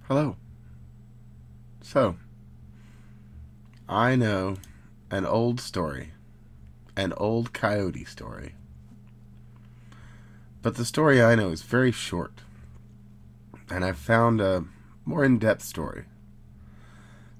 Hello. So, I know an old story, an old coyote story. But the story I know is very short, and I've found a more in depth story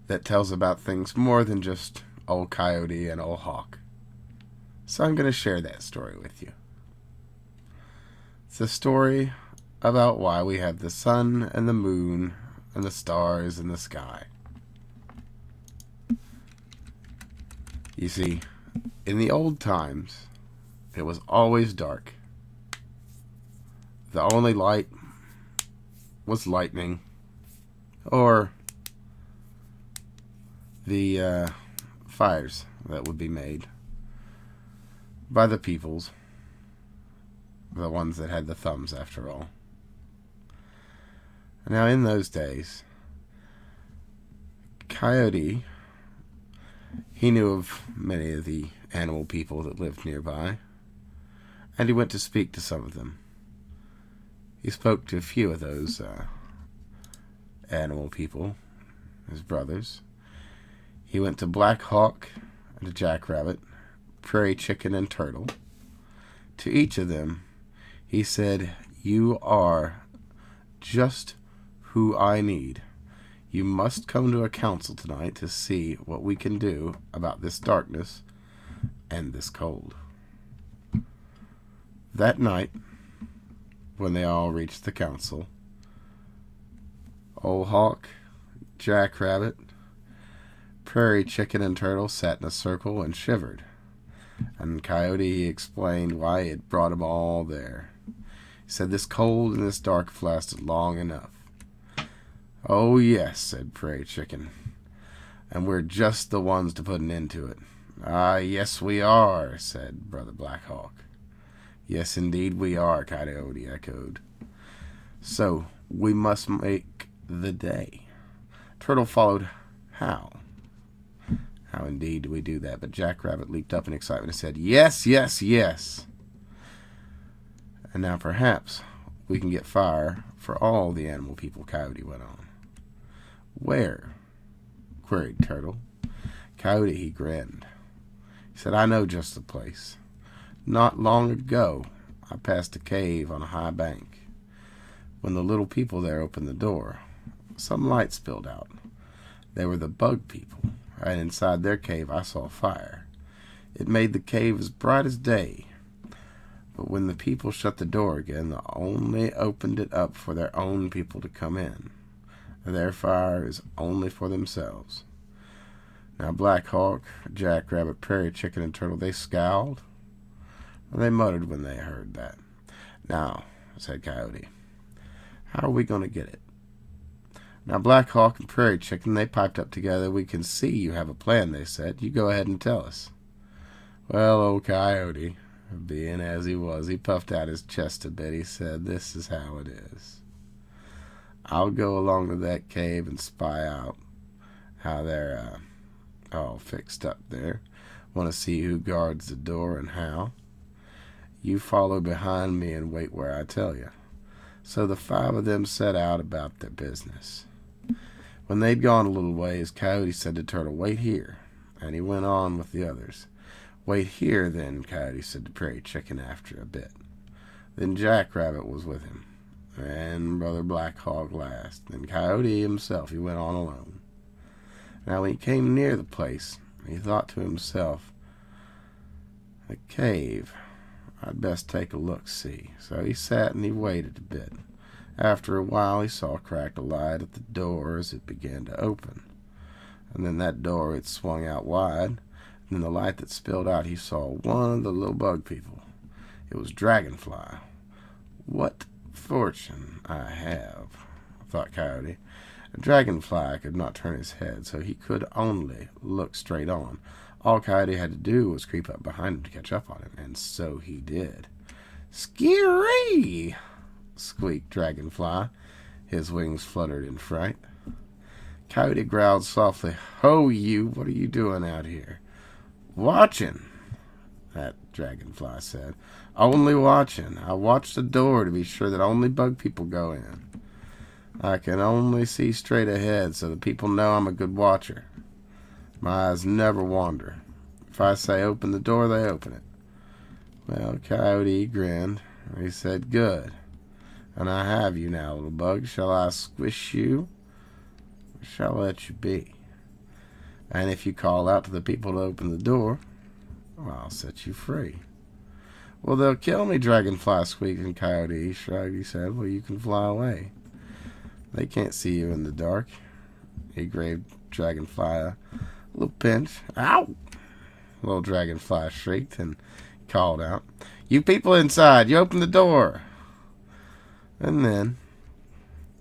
that tells about things more than just old coyote and old hawk. So I'm going to share that story with you. It's a story about why we have the sun and the moon and the stars in the sky. You see, in the old times, it was always dark. The only light was lightning, or the fires that would be made by the peoples, the ones that had the thumbs after all. Now, in those days, Coyote, he knew of many of the animal people that lived nearby, and he went to speak to some of them. He spoke to a few of those animal people, his brothers. He went to Black Hawk and to Jackrabbit, Prairie Chicken, and Turtle. To each of them, he said, "You are just who I need. You must come to a council tonight to see what we can do about this darkness and this cold." That night, when they all reached the council, Old Hawk, Jackrabbit, Prairie Chicken, and Turtle sat in a circle and shivered. And Coyote explained why it had brought them all there. He said, "This cold and this dark have lasted long enough." "Oh, yes," said Prairie Chicken, "and we're just the ones to put an end to it." "Ah, yes, we are," said Brother Black Hawk. "Yes, indeed we are," Coyote echoed. "So, we must make the day." Turtle followed. "How? How indeed do we do that?" But Jackrabbit leaped up in excitement and said, "Yes, yes, yes. And now perhaps we can get fire for all the animal people," Coyote went on. "Where?" queried Turtle. Coyote, he grinned. He said, "I know just the place. Not long ago, I passed a cave on a high bank. When the little people there opened the door, some light spilled out. They were the bug people, and inside their cave I saw fire. It made the cave as bright as day. But when the people shut the door again, they only opened it up for their own people to come in. Their fire is only for themselves." Now Black Hawk, Jackrabbit, Prairie Chicken, and Turtle, they scowled. They muttered when they heard that. "Now," said Coyote, "how are we going to get it?" Now Black Hawk and Prairie Chicken, they piped up together. "We can see you have a plan," they said. "You go ahead and tell us." Well, old Coyote, being as he was, he puffed out his chest a bit. He said, "This is how it is. I'll go along to that cave and spy out how they're all fixed up there. Want to see who guards the door and how. You follow behind me and wait where I tell you." So the five of them set out about their business. When they'd gone a little ways, Coyote said to Turtle, "Wait here," and he went on with the others. "Wait here, then," Coyote said to Prairie Chicken after a bit. Then Jackrabbit was with him, and Brother Black Hawk last. Then Coyote himself, he went on alone. Now when he came near the place, he thought to himself, "A cave. I'd best take a look-see." So he sat and he waited a bit. After a while he saw a cracked light at the door as it began to open. And then that door, it swung out wide. And in the light that spilled out, he saw one of the little bug people. It was Dragonfly. "What fortune I have," thought Coyote. A Dragonfly could not turn his head, so he could only look straight on. All Coyote had to do was creep up behind him to catch up on him, and so he did. "Skeery!" squeaked Dragonfly. His wings fluttered in fright. Coyote growled softly, "Ho, you! What are you doing out here?" "Watching," that Dragonfly said. "Only watching. I watch the door to be sure that only bug people go in." I can only see straight ahead so the people know I'm a good watcher. My eyes never wander. If I say open the door, they open it. Well, Coyote grinned. He said, good. And I have you now, little bug. Shall I squish you? Or shall I let you be? And if you call out to the people to open the door, well, I'll set you free. Well, they'll kill me, Dragonfly squeaked, and Coyote shrugged. He said, well, you can fly away. They can't see you in the dark. He gave Dragonfly a little pinch. Ow! Little Dragonfly shrieked and called out, you people inside, you open the door. And then,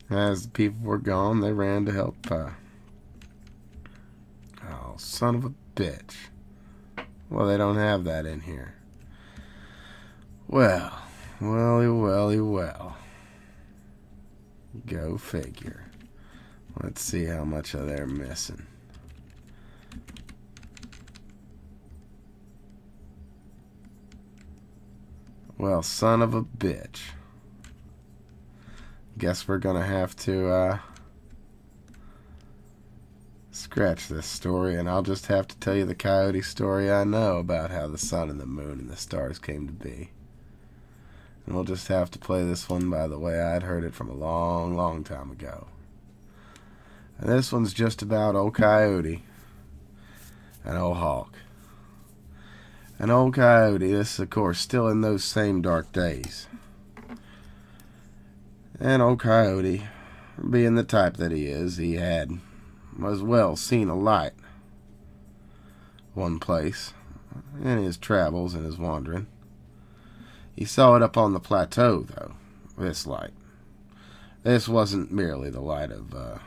as the people were gone, they ran to help. Oh, son of a bitch. Well, they don't have that in here. Well. Go figure. Let's see how much of they're missing. Well, son of a bitch. Guess we're gonna have to scratch this story, and I'll just have to tell you the Coyote story I know about how the sun and the moon and the stars came to be. And we'll just have to play this one by the way I'd heard it from a long, long time ago. And this one's just about old Coyote and old Hawk. And old Coyote, this is of course still in those same dark days. And old Coyote, being the type that he is, he had as well seen a light one place in his travels and his wandering. He saw it up on the plateau, though, this light. This wasn't merely the light of a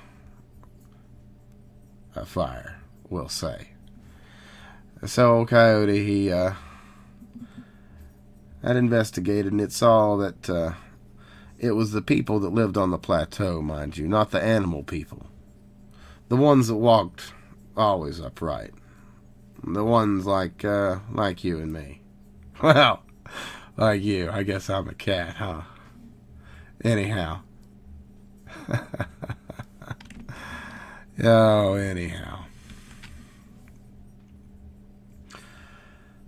fire, we'll say. So old Coyote, he had investigated, and it saw that it was the people that lived on the plateau, mind you, not the animal people. The ones that walked always upright. The ones like you and me. Well, like you. I guess I'm a cat, huh? Anyhow. Anyhow.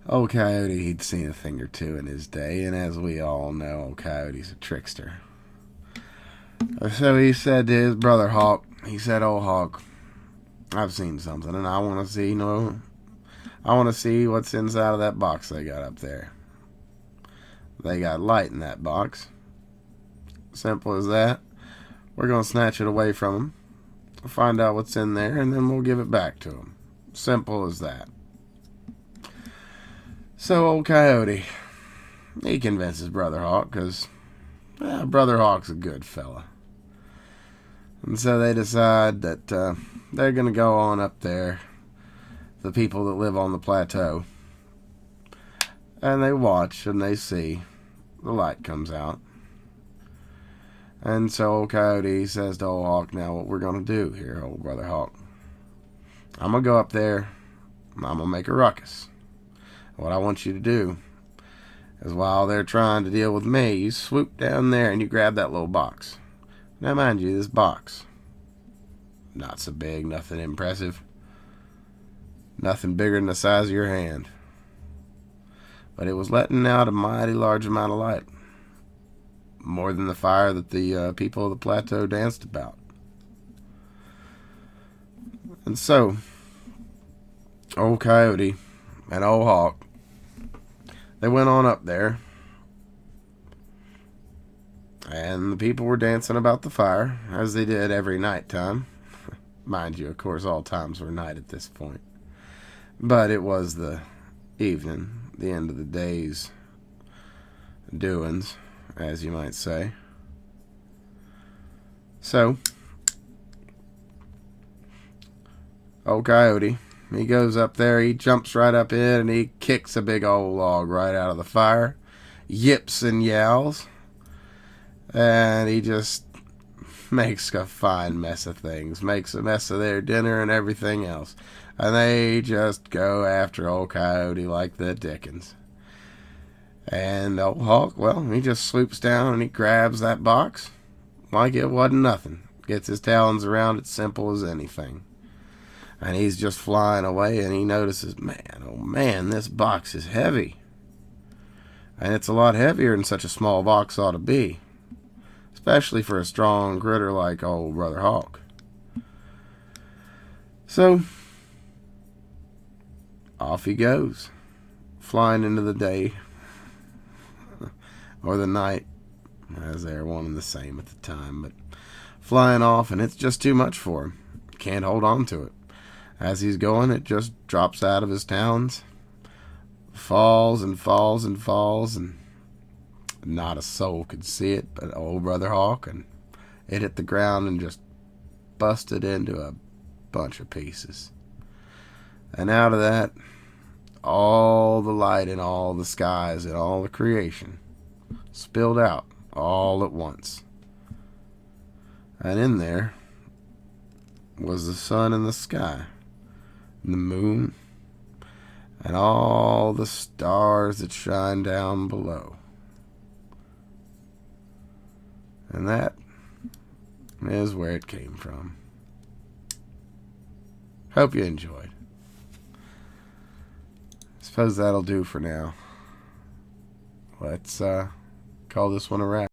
Old Coyote, he'd seen a thing or two in his day, and as we all know, old Coyote's a trickster. So he said to his brother Hawk, he said, oh Hawk, I've seen something, and I want to see, I want to see what's inside of that box they got up there. They got light in that box. Simple as that. We're going to snatch it away from them, find out what's in there, and then we'll give it back to them. Simple as that. So old Coyote, he convinces Brother Hawk, because Brother Hawk's a good fella. And so they decide that they're going to go on up there, the people that live on the plateau, and they watch and they see the light comes out. And so old Coyote says to old Hawk, now what we're going to do here, old Brother Hawk, I'm going to go up there and I'm going to make a ruckus. What I want you to do is while they're trying to deal with me, you swoop down there and you grab that little box. Now mind you, this box, not so big, nothing impressive, nothing bigger than the size of your hand. But it was letting out a mighty large amount of light. More than the fire that the people of the plateau danced about. And so, old Coyote and old Hawk, they went on up there. And the people were dancing about the fire, as they did every night time. Mind you, of course, all times were night at this point. But it was the evening, the end of the day's doings, as you might say. So, old Coyote, he goes up there, he jumps right up in, and he kicks a big old log right out of the fire, yips and yowls, and he just makes a fine mess of things, makes a mess of their dinner and everything else. And they just go after old Coyote like the dickens. And old Hawk, well, he just swoops down and he grabs that box like it wasn't nothing. gets his talons around it, simple as anything. And he's just flying away, and he notices, man, oh man, this box is heavy. And it's a lot heavier than such a small box ought to be, especially for a strong critter like old Brother Hawk. So, off he goes, flying into the day, or the night, as they were one and the same at the time, but flying off, and it's just too much for him. Can't hold on to it. As he's going, it just drops out of his talons, falls and falls and falls, and not a soul could see it but old Brother Hawk, and it hit the ground and just busted into a bunch of pieces. And out of that, all the light in all the skies and all the creation spilled out all at once. And in there was the sun in the sky, and the moon, and all the stars that shine down below. And that is where it came from. Hope you enjoyed. Suppose that'll do for now. Let's call this one a wrap.